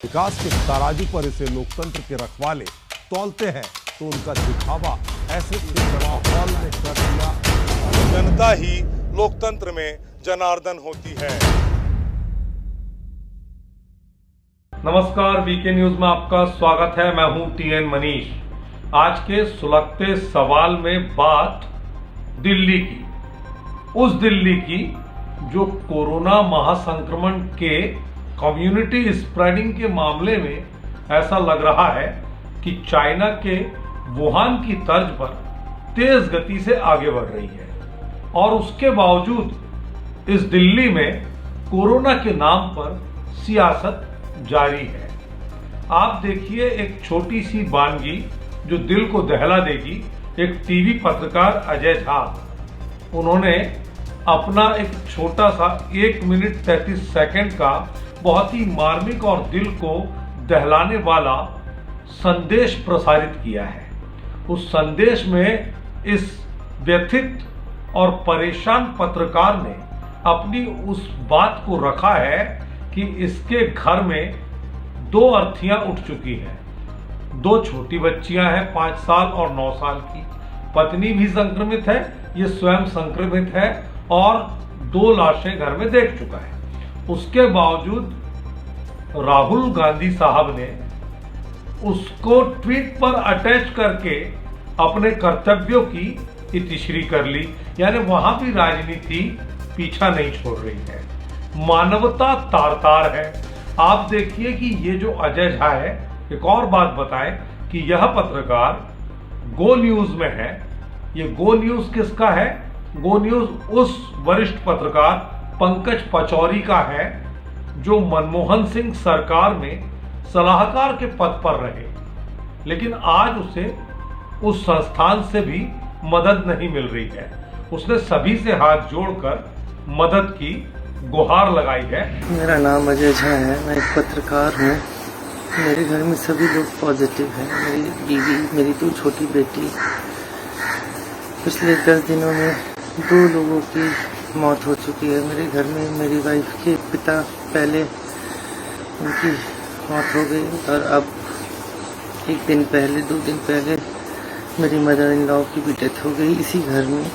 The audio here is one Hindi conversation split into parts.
विकास के तराजू पर इसे लोकतंत्र के रखवाले तौलते हैं तो उनका दिखावा ऐसे माहौल में कर दिया। जनता ही लोकतंत्र में जनार्दन होती है। नमस्कार, वीके न्यूज में आपका स्वागत है। मैं हूं टीएन मनीष। आज के सुलगते सवाल में बात दिल्ली की, उस दिल्ली की जो कोरोना महासंक्रमण के कम्युनिटी स्प्रेडिंग के मामले में ऐसा लग रहा है कि चाइना के वुहान की तर्ज पर तेज गति से आगे बढ़ रही है। और उसके बावजूद इस दिल्ली में कोरोना के नाम पर सियासत जारी है। आप देखिए, एक छोटी सी वानगी जो दिल को दहला देगी। एक टीवी पत्रकार अजय झा, उन्होंने अपना एक छोटा सा 1 मिनट 33 सेकंड का बहुत ही मार्मिक और दिल को दहलाने वाला संदेश प्रसारित किया है। उस संदेश में इस व्यथित और परेशान पत्रकार ने अपनी उस बात को रखा है कि इसके घर में 2 अर्थियां उठ चुकी हैं। 2 छोटी बच्चियां हैं, 5 साल और 9 साल की। पत्नी भी संक्रमित है, ये स्वयं संक्रमित है और 2 लाशें घर में देख चुका है। उसके बावजूद राहुल गांधी साहब ने उसको ट्वीट पर अटैच करके अपने कर्तव्यों की इतिश्री कर ली। यानी वहां भी राजनीति पीछा नहीं छोड़ रही है, मानवता तार तार है। आप देखिए कि ये जो अजय झा है, एक और बात बताएं कि यह पत्रकार गो न्यूज में है। ये गो न्यूज किसका है? गो न्यूज उस वरिष्ठ पत्रकार पंकज पचौरी का है जो मनमोहन सिंह सरकार में सलाहकार के पद पर रहे, लेकिन आज उसे उस संस्थान से भी मदद नहीं मिल रही है। उसने सभी से हाथ जोड़कर मदद की गुहार लगाई है। मेरा नाम अजय झा है, मैं एक पत्रकार हूँ। मेरे घर में सभी लोग पॉजिटिव हैं। मेरी बीवी, मेरी 2 छोटी बेटी। पिछले 10 दिनों में 2 लोगों की मौत हो चुकी है। मेरे घर में मेरी वाइफ के पिता, पहले उनकी मौत हो गई और अब 1 दिन पहले, 2 दिन पहले मेरी मदर इन लॉ की भी डेथ हो गई इसी घर में।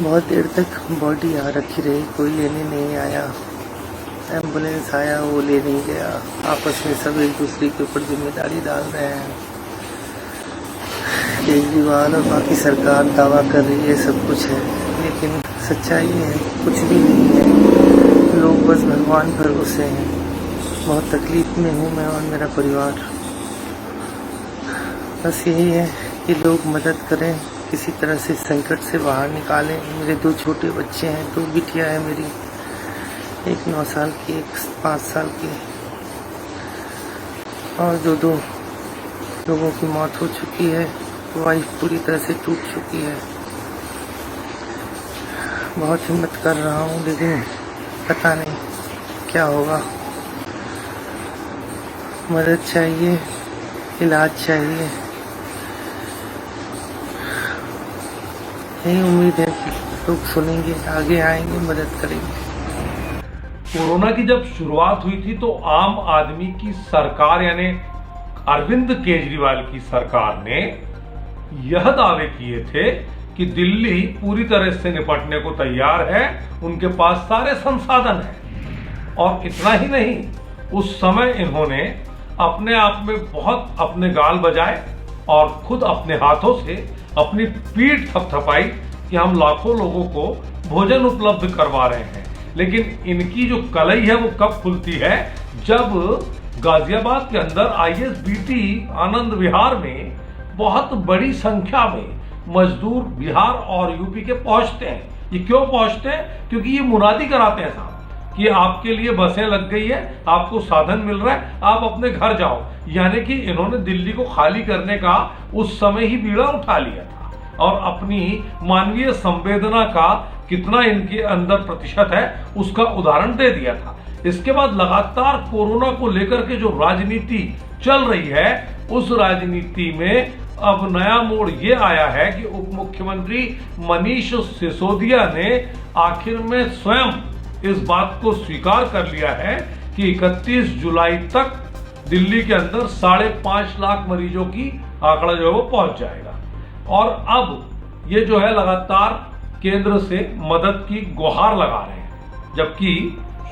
बहुत देर तक बॉडी आ रखी रही, कोई लेने नहीं आया। एम्बुलेंस आया, वो ले नहीं गया। आपस में सब एक दूसरे के ऊपर जिम्मेदारी डाल रहे हैं। केजरीवाल और बाकी सरकार दावा कर रही है सब कुछ है, लेकिन सच्चाई है कुछ भी नहीं है। लोग बस भगवान भरोसे हैं। बहुत तकलीफ में हूँ मैं और मेरा परिवार। बस यही है कि लोग मदद करें, किसी तरह से संकट से बाहर निकालें। मेरे 2 छोटे बच्चे हैं, 2 बिटिया है मेरी, एक 9 साल की, एक 5 साल की, और जो 2 लोगों की मौत हो चुकी है। वाइफ पूरी तरह से टूट चुकी है। बहुत हिम्मत कर रहा हूँ, लेकिन पता नहीं क्या होगा। मदद चाहिए, इलाज चाहिए। यही उम्मीद है कि लोग सुनेंगे, आगे आएंगे, मदद करेंगे। कोरोना की जब शुरुआत हुई थी तो आम आदमी की सरकार यानी अरविंद केजरीवाल की सरकार ने यह दावे किए थे कि दिल्ली पूरी तरह से निपटने को तैयार है, उनके पास सारे संसाधन हैं। और इतना ही नहीं, उस समय इन्होंने अपने आप में बहुत अपने गाल बजाए और खुद अपने हाथों से अपनी पीठ थपथपाई कि हम लाखों लोगों को भोजन उपलब्ध करवा रहे हैं। लेकिन इनकी जो कलई है वो कब खुलती है? जब गाजियाबाद के अंदर ISBT आनंद विहार में बहुत बड़ी संख्या में मजदूर बिहार और यूपी के पहुंचते हैं। ये क्यों पहुंचते हैं? क्योंकि ये मुनादी कराते हैं साहब कि आपके लिए बसें लग गई है, आपको साधन मिल रहा है, आप अपने घर जाओ। यानी कि इन्होंने दिल्ली को खाली करने का उस समय ही बीड़ा उठा लिया था और अपनी मानवीय संवेदना का कितना इनके अंदर प्रतिशत है उसका उदाहरण दे दिया था। इसके बाद लगातार कोरोना को लेकर के जो राजनीति चल रही है, उस राजनीति में अब नया मोड़ ये आया है कि उप मुख्यमंत्री मनीष सिसोदिया ने आखिर में स्वयं इस बात को स्वीकार कर लिया है कि 31 जुलाई तक दिल्ली के अंदर 5.5 लाख मरीजों की आंकड़ा जो है वो पहुंच जाएगा। और अब ये जो है लगातार केंद्र से मदद की गुहार लगा रहे हैं, जबकि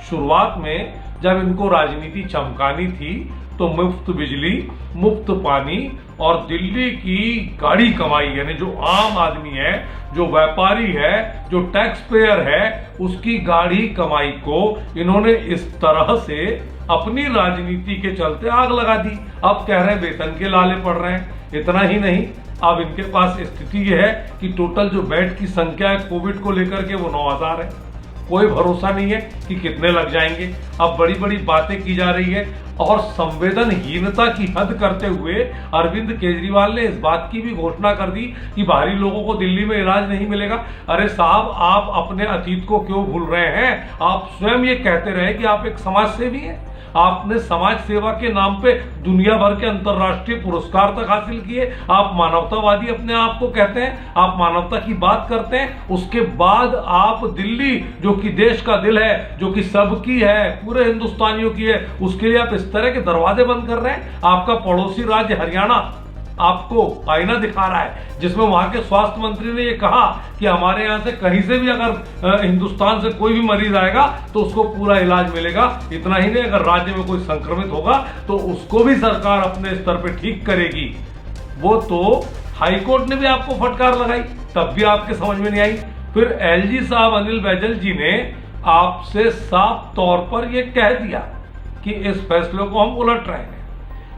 शुरुआत में जब इनको राजनीति चमकानी थी तो मुफ्त बिजली, मुफ्त पानी और दिल्ली की गाड़ी कमाई, यानी जो आम आदमी है, जो व्यापारी है, जो टैक्स पेयर है, उसकी गाड़ी कमाई को इन्होंने इस तरह से अपनी राजनीति के चलते आग लगा दी। अब कह रहे हैं वेतन के लाले पड़ रहे हैं। इतना ही नहीं, अब इनके पास स्थिति यह है कि टोटल जो बेड की संख्या है कोविड को लेकर के वो 9,000 है। कोई भरोसा नहीं है कि कितने लग जाएंगे। अब बड़ी बड़ी बातें की जा रही है और संवेदनहीनता की हद करते हुए अरविंद केजरीवाल ने इस बात की भी घोषणा कर दी कि बाहरी लोगों को दिल्ली में इलाज नहीं मिलेगा। अरे साहब, आप अपने अतीत को क्यों भूल रहे हैं? आप स्वयं ये कहते रहे कि आप एक समाज सेवी हैं। आपने समाज सेवा के नाम पे दुनिया भर के अंतर्राष्ट्रीय पुरस्कार तक हासिल किए। आप मानवतावादी अपने आप को कहते हैं, आप मानवता की बात करते हैं। उसके बाद आप दिल्ली, जो कि देश का दिल है, जो कि सबकी है, पूरे हिंदुस्तानियों की है, उसके लिए आप इस तरह के दरवाजे बंद कर रहे हैं। आपका पड़ोसी राज्य हरियाणा आपको आईना दिखा रहा है, जिसमें वहां के स्वास्थ्य मंत्री ने यह कहा कि हमारे यहां से कहीं से भी अगर हिंदुस्तान से कोई भी मरीज आएगा तो उसको पूरा इलाज मिलेगा। इतना ही नहीं, अगर राज्य में कोई संक्रमित होगा तो उसको भी सरकार अपने स्तर पे ठीक करेगी। वो तो हाईकोर्ट ने भी आपको फटकार लगाई, तब भी आपके समझ में नहीं आई। फिर एलजी साहब अनिल बैजल जी ने आपसे साफ तौर पर यह कह दिया कि इस फैसले को हम उलट रहे हैं।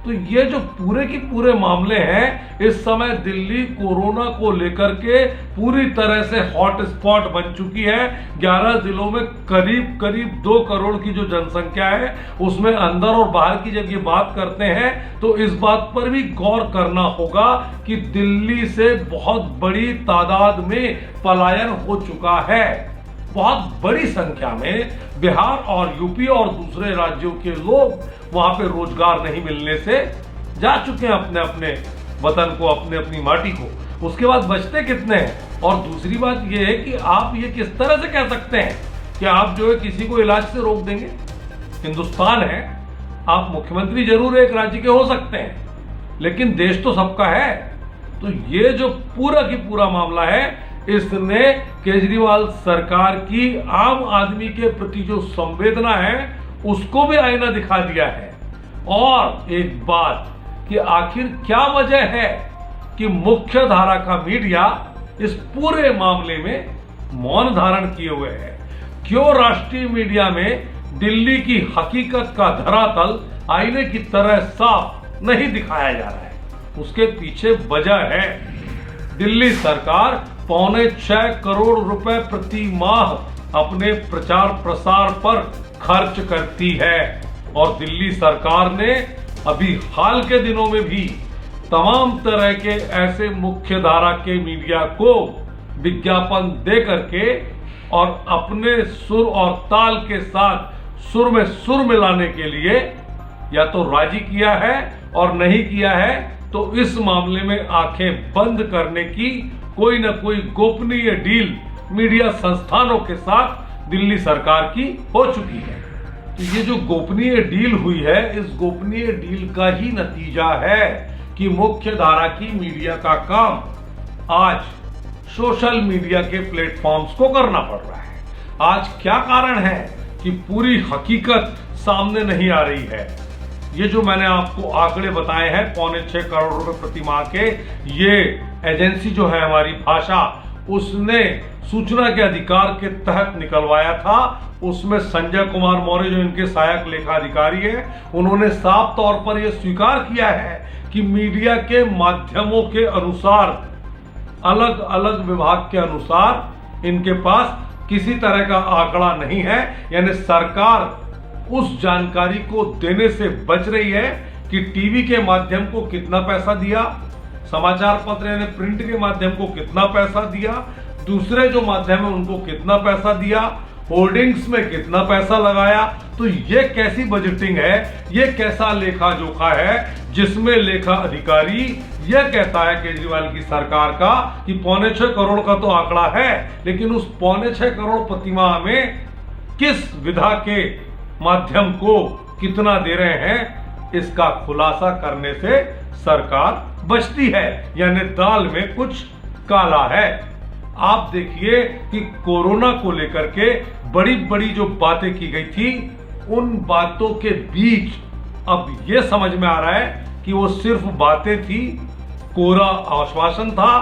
तो ये जो पूरे के पूरे मामले हैं, इस समय दिल्ली कोरोना को लेकर के पूरी तरह से हॉट स्पॉट बन चुकी है। 11 जिलों में करीब करीब 2 करोड़ की जो जनसंख्या है, उसमें अंदर और बाहर की जब ये बात करते हैं तो इस बात पर भी गौर करना होगा कि दिल्ली से बहुत बड़ी तादाद में पलायन हो चुका है। बहुत बड़ी संख्या में बिहार और यूपी और दूसरे राज्यों के लोग वहां पे रोजगार नहीं मिलने से जा चुके हैं अपने अपने वतन को, अपने अपनी माटी को। उसके बाद बचते कितने हैं? और दूसरी बात यह है कि आप ये किस तरह से कह सकते हैं कि आप जो है किसी को इलाज से रोक देंगे? हिंदुस्तान है, आप मुख्यमंत्री जरूर एक राज्य के हो सकते हैं, लेकिन देश तो सबका है। तो ये जो पूरा की पूरा मामला है, इसने केजरीवाल सरकार की आम आदमी के प्रति जो संवेदना है उसको भी आईना दिखा दिया है। और एक बात कि आखिर क्या वजह है कि मुख्य धारा का मीडिया इस पूरे मामले में मौन धारण किए हुए है? क्यों राष्ट्रीय मीडिया में दिल्ली की हकीकत का धरातल आईने की तरह साफ नहीं दिखाया जा रहा है? उसके पीछे वजह है, दिल्ली सरकार 6.25 करोड़ रुपए प्रति माह अपने प्रचार प्रसार पर खर्च करती है। और दिल्ली सरकार ने अभी हाल के दिनों में भी तमाम तरह के ऐसे मुख्य धारा के मीडिया को विज्ञापन दे करके और अपने सुर और ताल के साथ सुर में सुर मिलाने के लिए या तो राजी किया है, और नहीं किया है तो इस मामले में आंखें बंद करने की कोई ना कोई गोपनीय डील मीडिया संस्थानों के साथ दिल्ली सरकार की हो चुकी है। तो ये जो गोपनीय डील हुई है, इस गोपनीय डील का ही नतीजा है कि मुख्य धारा की मीडिया का काम आज सोशल मीडिया के प्लेटफॉर्म्स को करना पड़ रहा है। आज क्या कारण है कि पूरी हकीकत सामने नहीं आ रही है? ये जो मैंने आपको आंकड़े बताए हैं 6.25 करोड़ रुपए प्रति माह के, ये एजेंसी जो है हमारी भाषा, उसने सूचना के अधिकार के तहत निकलवाया था। उसमें संजय कुमार मौर्य जो इनके सहायक लेखाधिकारी है, उन्होंने साफ तौर पर यह स्वीकार किया है कि मीडिया के माध्यमों के अनुसार, अलग अलग विभाग के अनुसार इनके पास किसी तरह का आंकड़ा नहीं है। यानी सरकार उस जानकारी को देने से बच रही है कि टीवी के माध्यम को कितना पैसा दिया, समाचार पत्र यानी प्रिंट के माध्यम को कितना पैसा दिया, दूसरे जो माध्यम है उनको कितना पैसा दिया, होर्डिंग्स में कितना पैसा लगाया। तो ये कैसी बजटिंग है, ये कैसा लेखा जोखा है जिसमें लेखा अधिकारी यह कहता है केजरीवाल की सरकार का कि 6.25 करोड़ का तो आंकड़ा है, लेकिन उस 6.25 करोड़ प्रतिमाह में किस विधा के माध्यम को कितना दे रहे हैं, इसका खुलासा करने से सरकार बचती है, यानी दाल में कुछ काला है। आप देखिए कि कोरोना को लेकर के बड़ी बड़ी जो बातें की गई थी, उन बातों के बीच अब यह समझ में आ रहा है कि वो सिर्फ बातें थी, कोरा आश्वासन था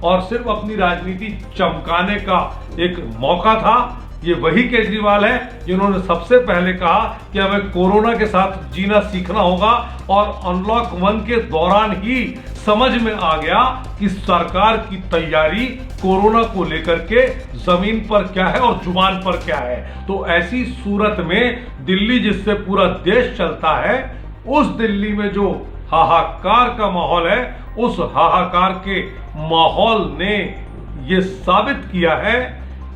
और सिर्फ अपनी राजनीति चमकाने का एक मौका था। ये वही केजरीवाल है जिन्होंने सबसे पहले कहा कि हमें कोरोना के साथ जीना सीखना होगा, और अनलॉक 1 के दौरान ही समझ में आ गया कि सरकार की तैयारी कोरोना को लेकर के जमीन पर क्या है और जुबान पर क्या है। तो ऐसी सूरत में दिल्ली जिससे पूरा देश चलता है, उस दिल्ली में जो हाहाकार का माहौल है, उस हाहाकार के माहौल ने ये साबित किया है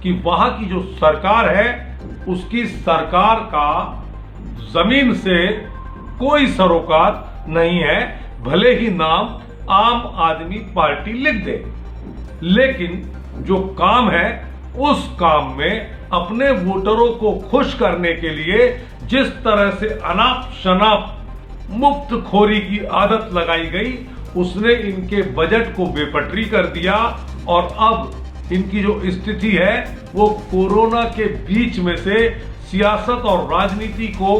कि वहां की जो सरकार है, उसकी सरकार का जमीन से कोई सरोकार नहीं है। भले ही नाम आम आदमी पार्टी लिख दे, लेकिन जो काम है उस काम में अपने वोटरों को खुश करने के लिए जिस तरह से अनाप शनाप मुफ्तखोरी की आदत लगाई गई, उसने इनके बजट को बेपटरी कर दिया। और अब इनकी जो स्थिति है वो कोरोना के बीच में से सियासत और राजनीति को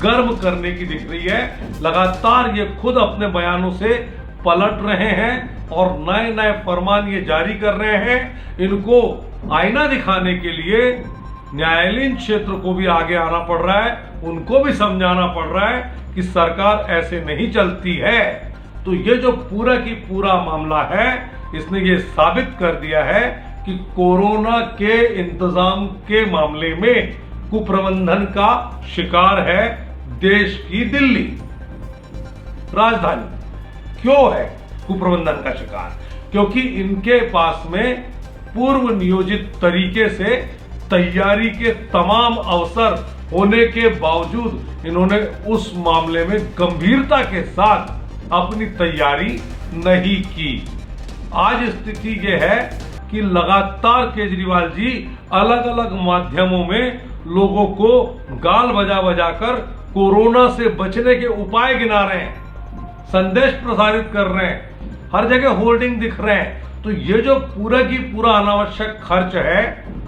गर्म करने की दिख रही है। लगातार ये खुद अपने बयानों से पलट रहे हैं और नए नए फरमान ये जारी कर रहे हैं। इनको आईना दिखाने के लिए न्यायालयीन क्षेत्र को भी आगे आना पड़ रहा है, उनको भी समझाना पड़ रहा है कि सरकार ऐसे नहीं चलती है। तो ये जो पूरा की पूरा मामला है, इसने ये साबित कर दिया है कि कोरोना के इंतजाम के मामले में कुप्रबंधन का शिकार है देश की दिल्ली राजधानी। क्यों है कुप्रबंधन का शिकार? क्योंकि इनके पास में पूर्व नियोजित तरीके से तैयारी के तमाम अवसर होने के बावजूद इन्होंने उस मामले में गंभीरता के साथ अपनी तैयारी नहीं की। आज स्थिति यह है कि लगातार केजरीवाल जी अलग अलग माध्यमों में लोगों को गाल बजा बजा कर कोरोना से बचने के उपाय गिना रहे हैं, संदेश प्रसारित कर रहे हैं, हर जगह होर्डिंग दिख रहे हैं। तो ये जो पूरा की पूरा अनावश्यक खर्च है,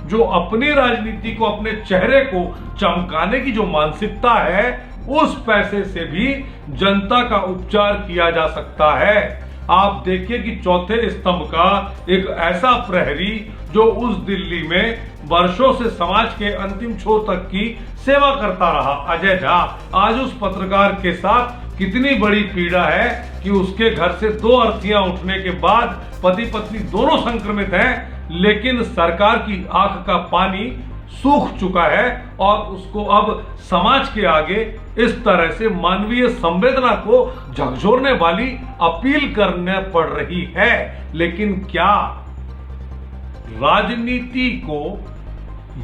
जो अपनी राजनीति को, अपने चेहरे को चमकाने की जो मानसिकता है, उस पैसे से भी जनता का उपचार किया जा सकता है। आप देखिए कि चौथे स्तंभ का एक ऐसा प्रहरी जो उस दिल्ली में वर्षों से समाज के अंतिम छोर तक की सेवा करता रहा, अजय झा, आज उस पत्रकार के साथ कितनी बड़ी पीड़ा है कि उसके घर से 2 अर्थियां उठने के बाद पति पत्नी दोनों संक्रमित हैं, लेकिन सरकार की आंख का पानी सूख चुका है और उसको अब समाज के आगे इस तरह से मानवीय संवेदना को झकझोरने वाली अपील करने पड़ रही है। लेकिन क्या राजनीति को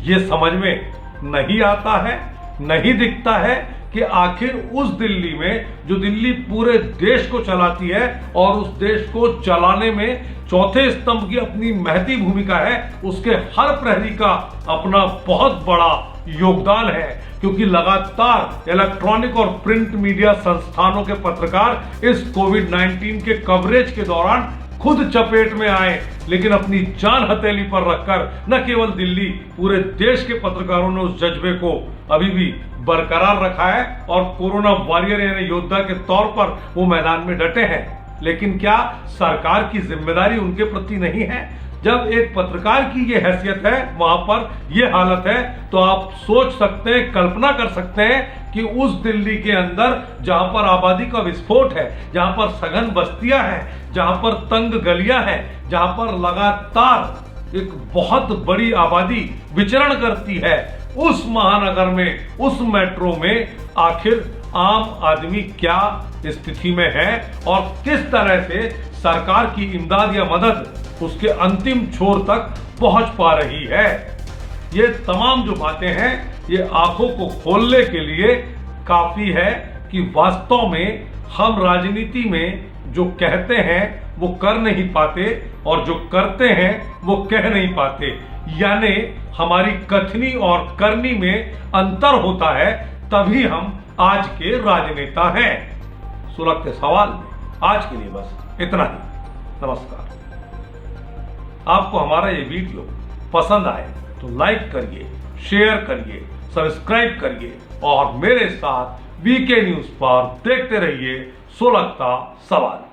ये समझ में नहीं आता है, नहीं दिखता है कि आखिर उस दिल्ली में, जो दिल्ली पूरे देश को चलाती है और उस देश को चलाने में चौथे स्तंभ की अपनी महती भूमिका है, उसके हर प्रहरी का अपना बहुत बड़ा योगदान है। क्योंकि लगातार इलेक्ट्रॉनिक और प्रिंट मीडिया संस्थानों के पत्रकार इस कोविड-19 के कवरेज के दौरान खुद चपेट में आए, लेकिन अपनी जान हथेली पर रखकर न केवल दिल्ली, पूरे देश के पत्रकारों ने उस जज्बे को अभी भी बरकरार रखा है और कोरोना वॉरियर यानी योद्धा के तौर पर वो मैदान में डटे हैं। लेकिन क्या सरकार की जिम्मेदारी उनके प्रति नहीं है? जब एक पत्रकार की ये हैसियत है, वहां पर ये हालत है, तो आप सोच सकते हैं, कल्पना कर सकते हैं कि उस दिल्ली के अंदर जहां पर आबादी का विस्फोट है, जहां पर सघन बस्तियां हैं, जहां पर तंग गलियां हैं, जहां पर लगातार एक बहुत बड़ी आबादी विचरण करती है, उस महानगर में, उस मेट्रो में आखिर आम आदमी क्या स्थिति में है और किस तरह से सरकार की इमदाद या मदद उसके अंतिम छोर तक पहुंच पा रही है। ये तमाम जो बातें हैं, ये आंखों को खोलने के लिए काफी है कि वास्तव में हम राजनीति में जो कहते हैं वो कर नहीं पाते और जो करते हैं वो कह नहीं पाते, यानी हमारी कथनी और करनी में अंतर होता है, तभी हम आज के राजनेता हैं। सुलगते सवाल में आज के लिए बस इतना ही। नमस्कार। आपको हमारा ये वीडियो पसंद आए तो लाइक करिए, शेयर करिए, सब्सक्राइब करिए और मेरे साथ वीके न्यूज पर देखते रहिए सुलगता सवाल।